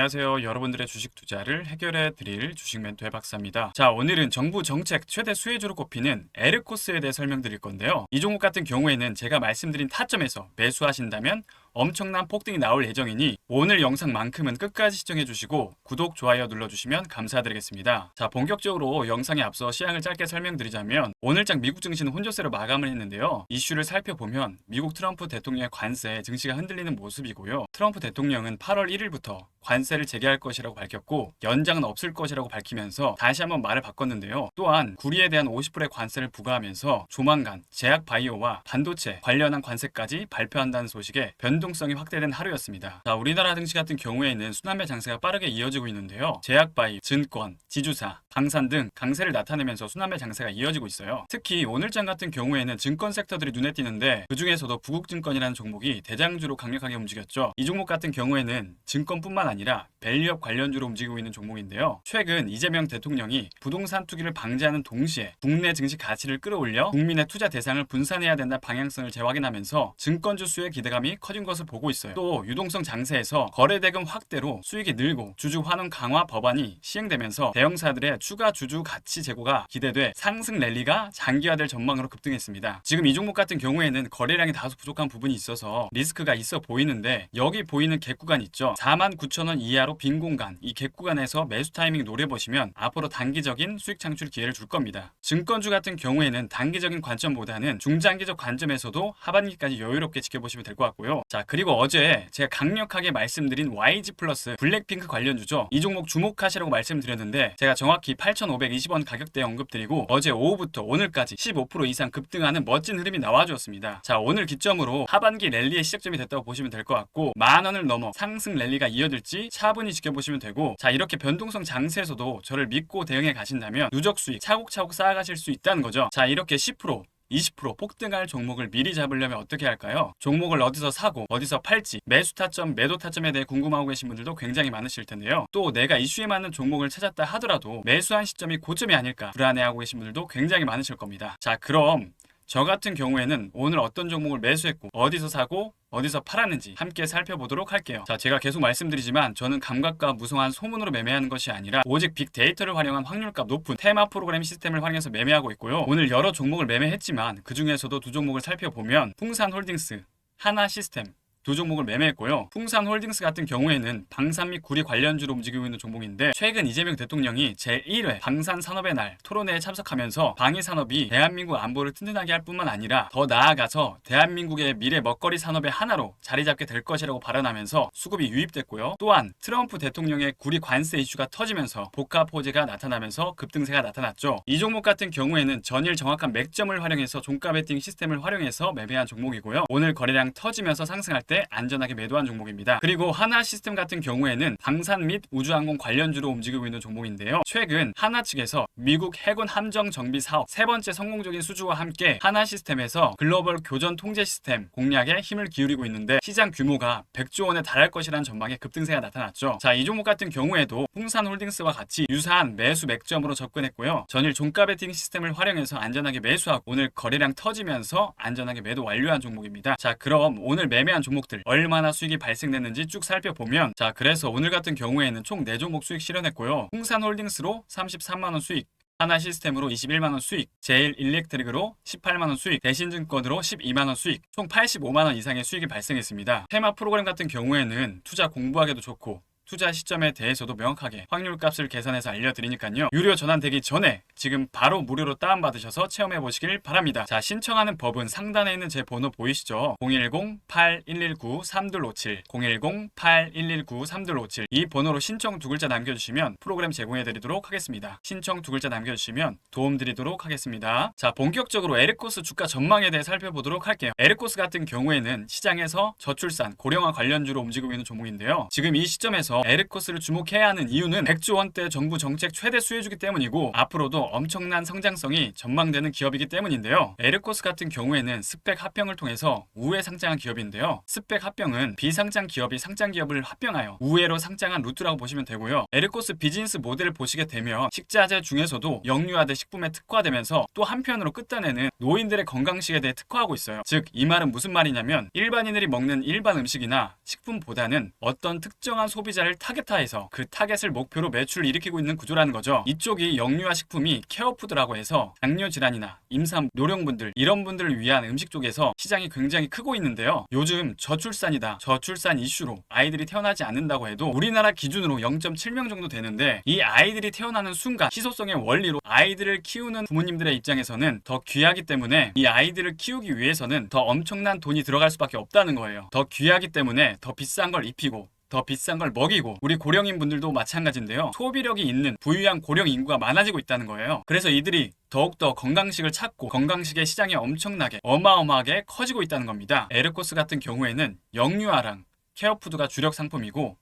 안녕하세요. 여러분들의 주식 투자를 해결해 드릴 주식 멘토의 박사입니다. 자, 오늘은 정부 정책 최대 수혜주로 꼽히는 에르코스에 대해 설명드릴 건데요. 이 종목 같은 경우에는 제가 말씀드린 타점에서 매수하신다면 엄청난 폭등이 나올 예정이니 오늘 영상만큼은 끝까지 시청해 주시고 구독, 좋아요 눌러주시면 감사드리겠습니다. 자, 본격적으로 영상에 앞서 시황을 짧게 설명드리자면 오늘장 미국 증시는 혼조세로 마감을 했는데요. 이슈를 살펴보면 미국 트럼프 대통령의 관세, 증시가 흔들리는 모습이고요. 트럼프 대통령은 8월 1일부터 관세를 재개할 것이라고 밝혔고 연장은 없을 것이라고 밝히면서 다시 한번 말을 바꿨는데요. 또한 구리에 대한 50%의 관세를 부과하면서 조만간 제약 바이오와 반도체 관련한 관세까지 발표한다는 소식에 변동성이 확대된 하루였습니다. 자, 우리나라 증시 같은 경우에는 순환매 장세가 빠르게 이어지고 있는데요. 제약 바이오, 증권, 지주사, 방산 등 강세를 나타내면서 순환매 장세가 이어지고 있어요. 특히 오늘장 같은 경우에는 증권 섹터들이 눈에 띄는데 그 중에서도 부국증권이라는 종목이 대장주로 강력하게 움직였죠. 이 종목 같은 경우에는 증권뿐만 아니라 밸류업 관련주로 움직이고 있는 종목인데요. 최근 이재명 대통령이 부동산 투기를 방지하는 동시에 국내 증시 가치를 끌어올려 국민의 투자 대상을 분산해야 된다는 방향성을 재확인하면서 증권주 수의 기대감이 커진 것을 보고 있어요. 또 유동성 장세에서 거래대금 확대로 수익이 늘고 주주 환원 강화 법안이 시행되면서 대형사들의 추가 주주 가치 제고가 기대돼 상승 랠리가 장기화될 전망으로 급등했습니다. 지금 이 종목 같은 경우에는 거래량이 다소 부족한 부분이 있어서 리스크가 있어 보이는데 여기 보이는 갭 구간 있죠. 49,000원 이하로 빈 공간, 이 갭 구간에서 매수 타이밍 노려보시면 앞으로 단기적인 수익 창출 기회를 줄 겁니다. 증권주 같은 경우에는 단기적인 관점보다는 중장기적 관점에서도 하반기까지 여유롭게 지켜보시면 될 것 같고요. 자, 그리고 어제 제가 강력하게 말씀드린 YG 플러스 블랙핑크 관련주죠. 이 종목 주목하시라고 말씀드렸는데 제가 정확히 8,520원 가격대에 언급드리고 어제 오후부터 오늘까지 15% 이상 급등하는 멋진 흐름이 나와주었습니다. 자, 오늘 기점으로 하반기 랠리의 시작점이 됐다고 보시면 될 것 같고 10,000원을 넘어 상승 랠리가 이어질지 차분히 지켜보시면 되고, 자, 이렇게 변동성 장세에서도 저를 믿고 대응해 가신다면 누적 수익 차곡차곡 쌓아가실 수 있다는 거죠. 자, 이렇게 10% 20% 폭등할 종목을 미리 잡으려면 어떻게 할까요? 종목을 어디서 사고 어디서 팔지, 매수 타점, 매도 타점에 대해 궁금하고 계신 분들도 굉장히 많으실 텐데요. 또 내가 이슈에 맞는 종목을 찾았다 하더라도 매수한 시점이 고점이 아닐까 불안해하고 계신 분들도 굉장히 많으실 겁니다. 자, 그럼 저 같은 경우에는 오늘 어떤 종목을 매수했고 어디서 사고 어디서 팔았는지 함께 살펴보도록 할게요. 자, 제가 계속 말씀드리지만 저는 감각과 무성한 소문으로 매매하는 것이 아니라 오직 빅데이터를 활용한 확률값 높은 테마 프로그램 시스템을 활용해서 매매하고 있고요. 오늘 여러 종목을 매매했지만 그 중에서도 두 종목을 살펴보면 풍산홀딩스, 하나시스템 두 종목을 매매했고요. 풍산홀딩스 같은 경우에는 방산 및 구리 관련주로 움직이고 있는 종목인데 최근 이재명 대통령이 제1회 방산산업의 날 토론회에 참석하면서 방위산업이 대한민국 안보를 튼튼하게 할 뿐만 아니라 더 나아가서 대한민국의 미래 먹거리 산업의 하나로 자리 잡게 될 것이라고 발언하면서 수급이 유입됐고요. 또한 트럼프 대통령의 구리 관세 이슈가 터지면서 복합 호재가 나타나면서 급등세가 나타났죠. 이 종목 같은 경우에는 전일 정확한 맥점을 활용해서 종가 베팅 시스템을 활용해서 매매한 종목이고요. 오늘 거래량 터지면서 상승할 때 안전하게 매도한 종목입니다. 그리고 하나 시스템 같은 경우에는 방산 및 우주항공 관련주로 움직이고 있는 종목인데요. 최근 하나 측에서 미국 해군 함정 정비 사업 세 번째 성공적인 수주와 함께 하나 시스템에서 글로벌 교전 통제 시스템 공략에 힘을 기울이고 있는데 시장 규모가 100조 원에 달할 것이라는 전망에 급등세가 나타났죠. 자, 이 종목 같은 경우에도 풍산홀딩스와 같이 유사한 매수 맥점으로 접근했고요. 전일 종가 베팅 시스템을 활용해서 안전하게 매수하고 오늘 거래량 터지면서 안전하게 매도 완료한 종목입니다. 자, 그럼 오늘 매매한 종목 얼마나 수익이 발생됐는지 쭉 살펴보면, 자, 그래서 오늘 같은 경우에는 총 4종목 수익 실현했고요. 풍산홀딩스로 33만원 수익, 하나시스템으로 21만원 수익, 제일일렉트릭으로 18만원 수익, 대신증권으로 12만원 수익, 총 85만원 이상의 수익이 발생했습니다. 테마 프로그램 같은 경우에는 투자 공부하기도 좋고 투자 시점에 대해서도 명확하게 확률값을 계산해서 알려드리니까요. 유료 전환되기 전에 지금 바로 무료로 다운받으셔서 체험해 보시길 바랍니다. 자, 신청하는 법은 상단에 있는 제 번호 보이시죠? 010-8119-3257 010-8119-3257 이 번호로 신청 두 글자 남겨주시면 프로그램 제공해 드리도록 하겠습니다. 신청 두 글자 남겨주시면 도움 드리도록 하겠습니다. 자, 본격적으로 에르코스 주가 전망에 대해 살펴보도록 할게요. 에르코스 같은 경우에는 시장에서 저출산, 고령화 관련주로 움직이고 있는 종목인데요. 지금 이 시점에서 에르코스를 주목해야 하는 이유는 100조 원대 정부 정책 최대 수혜주기 때문이고 앞으로도 엄청난 성장성이 전망되는 기업이기 때문인데요. 에르코스 같은 경우에는 스펙 합병을 통해서 우회 상장한 기업인데요. 스펙 합병은 비상장 기업이 상장 기업을 합병하여 우회로 상장한 루트라고 보시면 되고요. 에르코스 비즈니스 모델을 보시게 되면 식자재 중에서도 영유아대 식품에 특화되면서 또 한편으로 끝단에는 노인들의 건강식에 대해 특화하고 있어요. 즉, 이 말은 무슨 말이냐면 일반인들이 먹는 일반 음식이나 식품보다는 어떤 특정한 소비자를 투자를 타겟화해서 그 타겟을 목표로 매출을 일으키고 있는 구조라는 거죠. 이쪽이 영유아 식품이 케어푸드라고 해서 당뇨 질환이나 임산 노령분들 이런 분들을 위한 음식 쪽에서 시장이 굉장히 크고 있는데요. 요즘 저출산이다, 저출산 이슈로 아이들이 태어나지 않는다고 해도 우리나라 기준으로 0.7명 정도 되는데, 이 아이들이 태어나는 순간 희소성의 원리로 아이들을 키우는 부모님들의 입장에서는 더 귀하기 때문에 이 아이들을 키우기 위해서는 더 엄청난 돈이 들어갈 수밖에 없다는 거예요. 더 귀하기 때문에 더 비싼 걸 입히고 더 비싼 걸 먹이고, 우리 고령인 분들도 마찬가지인데요. 소비력이 있는 부유한 고령 인구가 많아지고 있다는 거예요. 그래서 이들이 더욱더 건강식을 찾고 건강식의 시장이 엄청나게 어마어마하게 커지고 있다는 겁니다. 에르코스 같은 경우에는 영유아랑 케어푸드가 주력 상품이고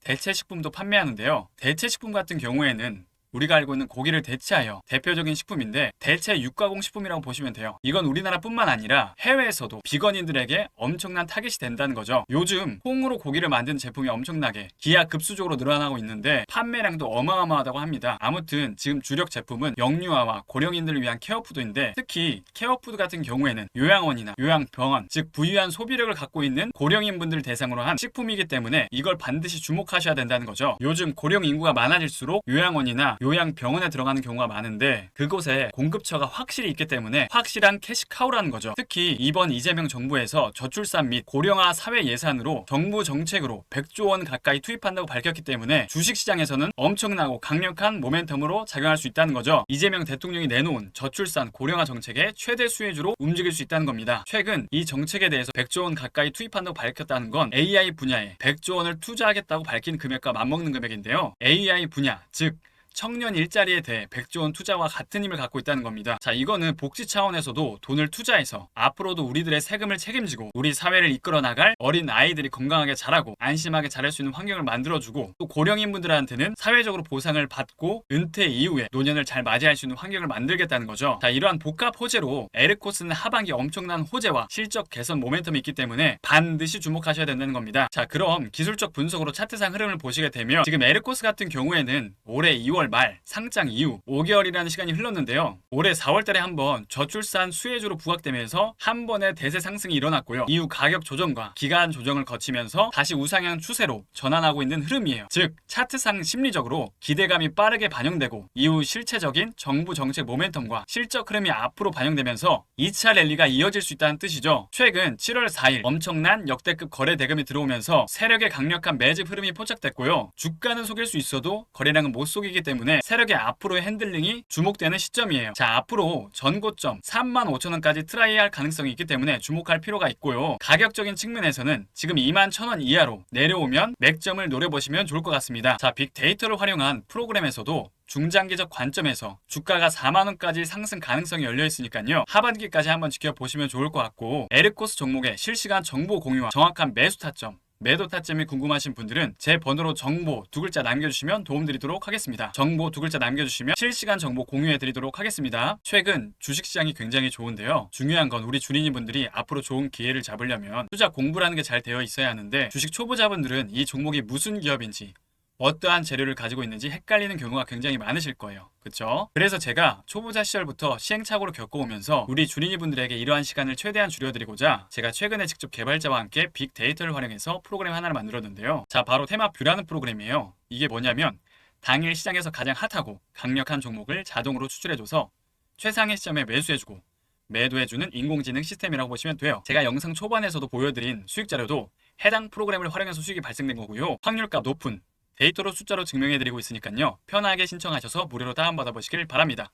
대체식품도 판매하는데요. 대체식품 같은 경우에는 우리가 알고 있는 고기를 대체하여 대표적인 식품인데 대체 육가공 식품이라고 보시면 돼요. 이건 우리나라뿐만 아니라 해외에서도 비건인들에게 엄청난 타겟이 된다는 거죠. 요즘 콩으로 고기를 만든 제품이 엄청나게 기하급수적으로 늘어나고 있는데 판매량도 어마어마하다고 합니다. 아무튼 지금 주력 제품은 영유아와 고령인들을 위한 케어푸드인데, 특히 케어푸드 같은 경우에는 요양원이나 요양병원, 즉 부유한 소비력을 갖고 있는 고령인 분들을 대상으로 한 식품이기 때문에 이걸 반드시 주목하셔야 된다는 거죠. 요즘 고령 인구가 많아질수록 요양원이나 요양병원에 들어가는 경우가 많은데 그곳에 공급처가 확실히 있기 때문에 확실한 캐시카우라는 거죠. 특히 이번 이재명 정부에서 저출산 및 고령화 사회 예산으로 정부 정책으로 100조 원 가까이 투입한다고 밝혔기 때문에 주식시장에서는 엄청나고 강력한 모멘텀으로 작용할 수 있다는 거죠. 이재명 대통령이 내놓은 저출산 고령화 정책의 최대 수혜주로 움직일 수 있다는 겁니다. 최근 이 정책에 대해서 100조 원 가까이 투입한다고 밝혔다는 건 AI 분야에 100조 원을 투자하겠다고 밝힌 금액과 맞먹는 금액인데요. AI 분야, 즉 청년 일자리에 대해 100조 원 투자와 같은 힘을 갖고 있다는 겁니다. 자, 이거는 복지 차원에서도 돈을 투자해서 앞으로도 우리들의 세금을 책임지고 우리 사회를 이끌어 나갈 어린 아이들이 건강하게 자라고 안심하게 자랄 수 있는 환경을 만들어주고, 또 고령인 분들한테는 사회적으로 보상을 받고 은퇴 이후에 노년을 잘 맞이할 수 있는 환경을 만들겠다는 거죠. 자, 이러한 복합 호재로 에르코스는 하반기 엄청난 호재와 실적 개선 모멘텀이 있기 때문에 반드시 주목하셔야 된다는 겁니다. 자, 그럼 기술적 분석으로 차트상 흐름을 보시게 되면 지금 에르코스 같은 경우에는 올해 2월 말 상장 이후 5개월이라는 시간이 흘렀는데요. 올해 4월달에 한번 저출산 수혜주로 부각되면서 한 번의 대세 상승이 일어났고요. 이후 가격 조정과 기간 조정을 거치면서 다시 우상향 추세로 전환하고 있는 흐름이에요. 즉 차트상 심리적으로 기대감이 빠르게 반영되고 이후 실체적인 정부 정책 모멘텀과 실적 흐름이 앞으로 반영되면서 2차 랠리가 이어질 수 있다는 뜻이죠. 최근 7월 4일 엄청난 역대급 거래 대금이 들어오면서 세력의 강력한 매집 흐름이 포착됐고요. 주가는 속일 수 있어도 거래량은 못 속이기 때문에 세력의 앞으로의 핸들링이 주목되는 시점이에요. 자, 앞으로 전고점 35,000원까지 트라이할 가능성이 있기 때문에 주목할 필요가 있고요. 가격적인 측면에서는 지금 21,000원 이하로 내려오면 맥점을 노려보시면 좋을 것 같습니다. 자, 빅데이터를 활용한 프로그램에서도 중장기적 관점에서 주가가 4만원까지 상승 가능성이 열려있으니까요. 하반기까지 한번 지켜보시면 좋을 것 같고, 에르코스 종목의 실시간 정보 공유와 정확한 매수 타점, 매도 타점이 궁금하신 분들은 제 번호로 정보 두 글자 남겨주시면 도움드리도록 하겠습니다. 정보 두 글자 남겨주시면 실시간 정보 공유해드리도록 하겠습니다. 최근 주식시장이 굉장히 좋은데요. 중요한 건 우리 주린이분들이 앞으로 좋은 기회를 잡으려면 투자 공부라는 게 잘 되어 있어야 하는데, 주식 초보자분들은 이 종목이 무슨 기업인지 어떠한 재료를 가지고 있는지 헷갈리는 경우가 굉장히 많으실 거예요. 그쵸? 그래서 제가 초보자 시절부터 시행착오를 겪어오면서 우리 주린이분들에게 이러한 시간을 최대한 줄여드리고자 제가 최근에 직접 개발자와 함께 빅데이터를 활용해서 프로그램 하나를 만들었는데요. 자, 바로 테마뷰라는 프로그램이에요. 이게 뭐냐면 당일 시장에서 가장 핫하고 강력한 종목을 자동으로 추출해줘서 최상의 시점에 매수해주고 매도해주는 인공지능 시스템이라고 보시면 돼요. 제가 영상 초반에서도 보여드린 수익 자료도 해당 프로그램을 활용해서 수익이 발생된 거고요. 확률값 높은 데이터로 숫자로 증명해드리고 있으니까요. 편하게 신청하셔서 무료로 다운받아 보시길 바랍니다.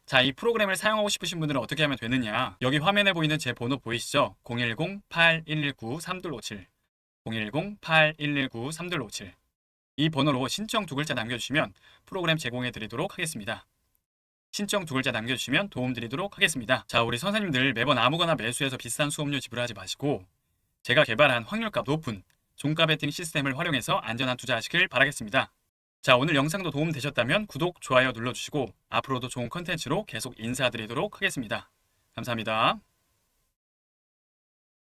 자, 이 프로그램을 사용하고 싶으신 분들은 어떻게 하면 되느냐? 여기 화면에 보이는 제 번호 보이시죠? 010-8119-3257 010-8119-3257 이 번호로 신청 두 글자 남겨주시면 프로그램 제공해드리도록 하겠습니다. 신청 두 글자 남겨주시면 도움드리도록 하겠습니다. 자, 우리 선생님들 매번 아무거나 매수해서 비싼 수업료 지불하지 마시고 제가 개발한 확률값 높은 종가 베팅 시스템을 활용해서 안전한 투자하시길 바라겠습니다. 자, 오늘 영상도 도움 되셨다면 구독, 좋아요 눌러주시고 앞으로도 좋은 컨텐츠로 계속 인사드리도록 하겠습니다. 감사합니다.